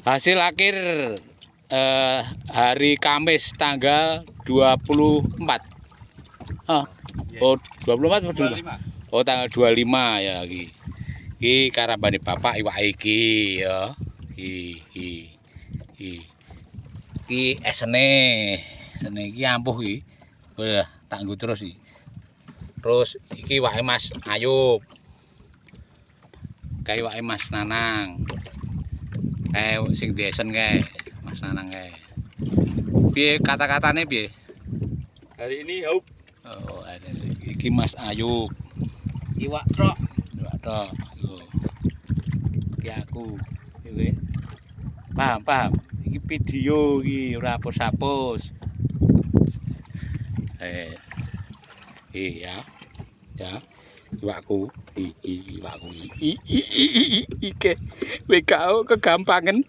Hasil akhir hari Kamis tanggal 24. Oh, 24 atau 25? Oh, tanggal 25 ya iki. Iki karambane bapak iwak iki ya. Iki esene. Esene iki ampuh iki. Wah, tak nggo terus iki. Terus iki iwake Mas Ayub. Kae iwake Mas Nanang. Kae sing desen kae, Mas Nanang kae. Piye kata-katane piye? Hari ini haup. Oh, iki Mas Ayub. Iwak trok. Iwak trok. Iki aku. Iki. Paham. Iki video iki ora hapus-hapus. Iya. Ya. Iwakku. Iwakku. Iki. WKO kegampangan.